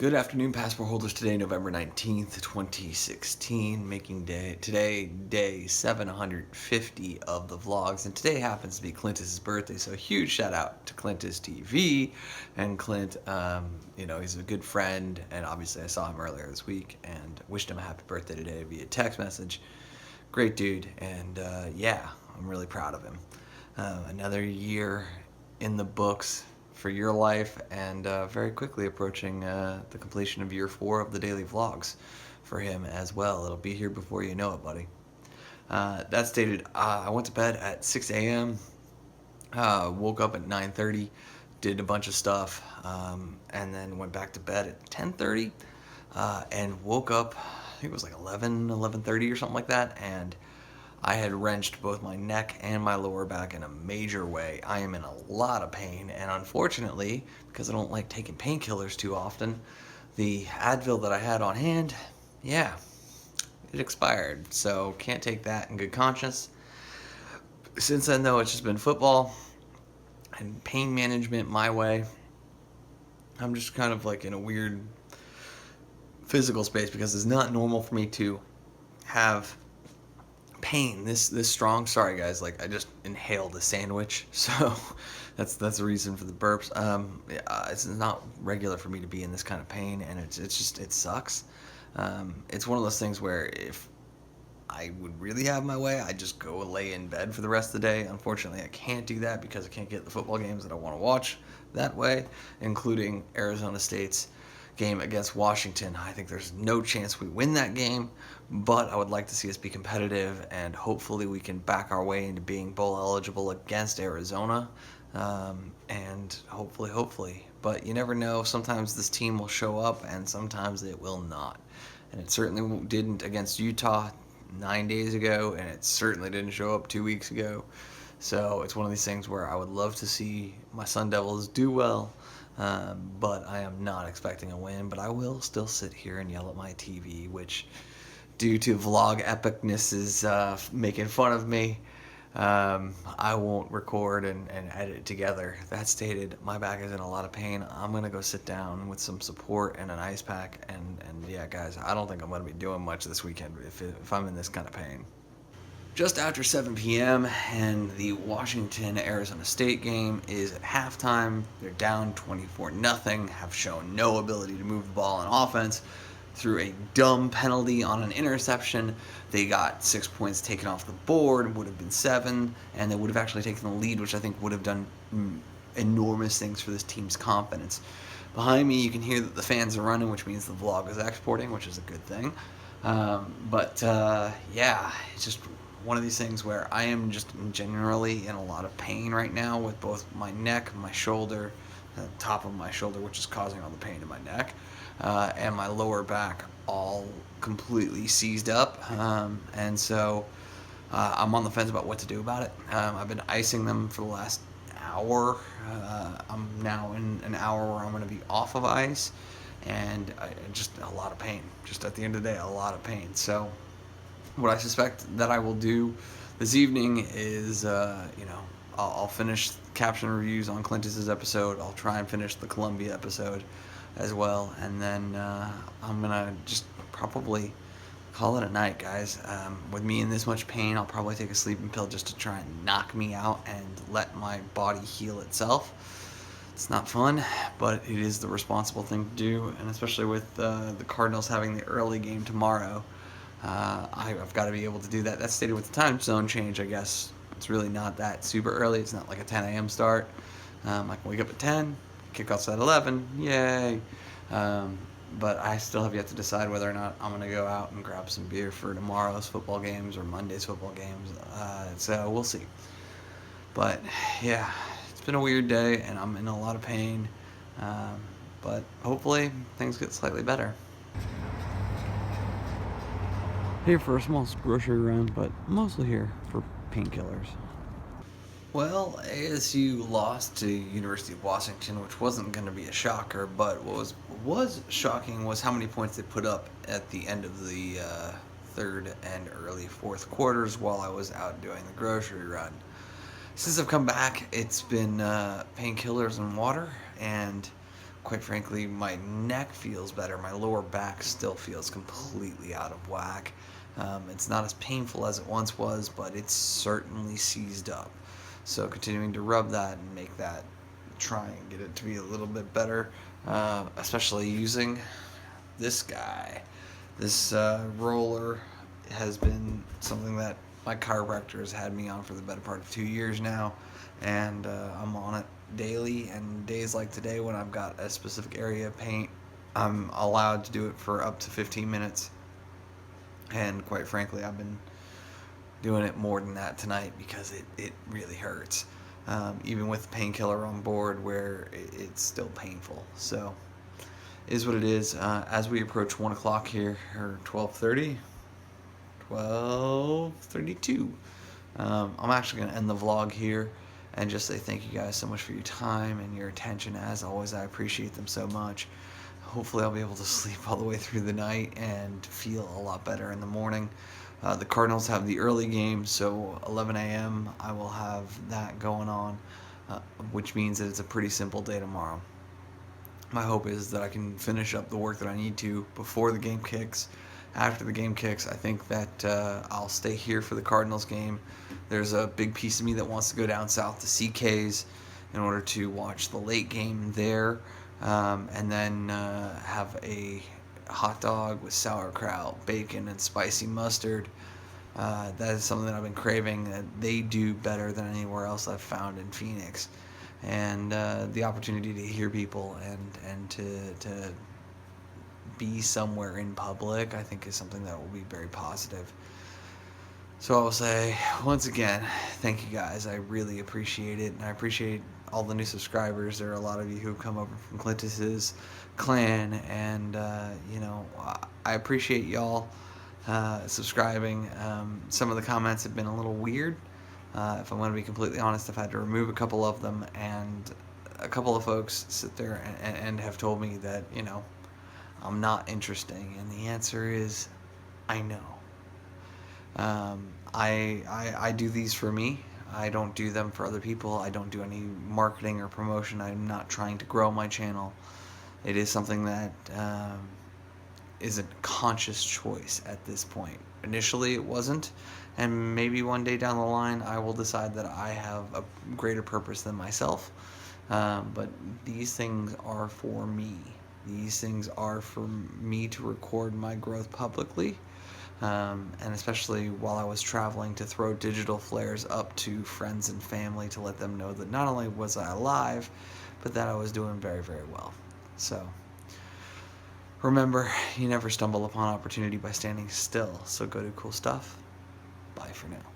Good afternoon, passport holders. Today, November 19th, 2016, making day 750 of the vlogs. And today happens to be Clintus's birthday, so a huge shout out to Clintus TV. And Clint, he's a good friend, and obviously I saw him earlier this week and wished him a happy birthday today via text message. Great dude, and I'm really proud of him. Another year in the books for your life, and very quickly approaching the completion of year 4 of the daily vlogs for him as well. It'll be here before you know it, buddy. That stated, I went to bed at 6 a.m., woke up at 9:30, did a bunch of stuff, and then went back to bed at 10:30, and woke up, I think it was like 11:30 or something like that, and I had wrenched both my neck and my lower back in a major way. I am in a lot of pain, and unfortunately, because I don't like taking painkillers too often, the Advil that I had on hand, it expired. So can't take that in good conscience. Since then, though, it's just been football and pain management my way. I'm just kind of like in a weird physical space because it's not normal for me to have pain this strong. Sorry guys, like I just inhaled a sandwich, so that's the reason for the burps. It's not regular for me to be in this kind of pain, and it sucks. It's one of those things where if I would really have my way, I'd just go lay in bed for the rest of the day. Unfortunately, I can't do that because I can't get the football games that I want to watch that way, including Arizona State's game against Washington. I think there's no chance we win that game, but I would like to see us be competitive, and hopefully we can back our way into being bowl eligible against Arizona, and hopefully. But you never know. Sometimes this team will show up, and sometimes it will not. And it certainly didn't against Utah 9 days ago, and it certainly didn't show up 2 weeks ago. So it's one of these things where I would love to see my Sun Devils do well, but I am not expecting a win. But I will still sit here and yell at my TV, which, due to vlog epicness, is making fun of me. I won't record and edit it together. That stated, my back is in a lot of pain. I'm going to go sit down with some support and an ice pack. And yeah, guys, I don't think I'm going to be doing much this weekend if I'm in this kind of pain. Just after 7 p.m. and the Washington-Arizona State game is at halftime. They're down 24-0, have shown no ability to move the ball on offense. Through a dumb penalty on an interception, they got 6 points taken off the board, would have been 7, and they would have actually taken the lead, which I think would have done enormous things for this team's confidence. Behind me, you can hear that the fans are running, which means the vlog is exporting, which is a good thing. It's just one of these things where I am just generally in a lot of pain right now with both my neck, my shoulder, the top of my shoulder, which is causing all the pain in my neck, and my lower back all completely seized up. And so I'm on the fence about what to do about it. I've been icing them for the last hour. I'm now in an hour where I'm going to be off of ice, and just a lot of pain. Just at the end of the day, a lot of pain. So what I suspect that I will do this evening is, I'll finish caption reviews on Clintus's episode. I'll try and finish the Columbia episode as well, and then I'm gonna just probably call it a night, guys. With me in this much pain, I'll probably take a sleeping pill just to try and knock me out and let my body heal itself. It's not fun, but it is the responsible thing to do, and especially with the Cardinals having the early game tomorrow, I've got to be able to do that. That's stated with the time zone change, I guess. It's really not that super early. It's not like a 10 a.m. start. I can wake up at 10, kickoff's at 11, yay. But I still have yet to decide whether or not I'm going to go out and grab some beer for tomorrow's football games or Monday's football games. So we'll see. But yeah, it's been a weird day, and I'm in a lot of pain. But hopefully things get slightly better. Here for a small grocery run, but mostly here for painkillers. Well, ASU lost to University of Washington, which wasn't going to be a shocker, but what was shocking was how many points they put up at the end of the third and early fourth quarters while I was out doing the grocery run. Since I've come back, it's been painkillers and water, and Quite frankly, my neck feels better. My lower back still feels completely out of whack. It's not as painful as it once was, but it's certainly seized up. So continuing to rub that and make that, try and get it to be a little bit better, especially using this guy. This roller has been something that my chiropractor has had me on for the better part of 2 years now, and I'm on it daily. And days like today, when I've got a specific area of pain, I'm allowed to do it for up to 15 minutes. And quite frankly, I've been doing it more than that tonight because it really hurts. Even with the painkiller on board, where it's still painful. So, is what it is. As we approach 1 o'clock here, or 12:30, 12:32. I'm actually going to end the vlog here and just say thank you guys so much for your time and your attention. As always, I appreciate them so much. Hopefully I'll be able to sleep all the way through the night and feel a lot better in the morning. The Cardinals have the early game, so 11 a.m. I will have that going on, which means that it's a pretty simple day tomorrow. My hope is that I can finish up the work that I need to before the game kicks. After the game kicks, I think that I'll stay here for the Cardinals game. There's a big piece of me that wants to go down south to CK's in order to watch the late game there, and then have a hot dog with sauerkraut, bacon, and spicy mustard. That is something that I've been craving, that they do better than anywhere else I've found in Phoenix. And the opportunity to hear people and to be somewhere in public, I think, is something that will be very positive. So I will say, once again, thank you guys. I really appreciate it, and I appreciate all the new subscribers. There are a lot of you who have come over from Clintus's clan, and I appreciate y'all subscribing. Some of the comments have been a little weird. If I'm going to be completely honest, I've had to remove a couple of them, and a couple of folks sit there and have told me that, I'm not interesting, and the answer is, I know. I do these for me. I don't do them for other people. I don't do any marketing or promotion. I'm not trying to grow my channel. It is something that is a conscious choice at this point. Initially, it wasn't, and maybe one day down the line, I will decide that I have a greater purpose than myself. But these things are for me. These things are for me to record my growth publicly, and especially while I was traveling, to throw digital flares up to friends and family to let them know that not only was I alive, but that I was doing very, very well. So remember, you never stumble upon opportunity by standing still, so go do cool stuff. Bye for now.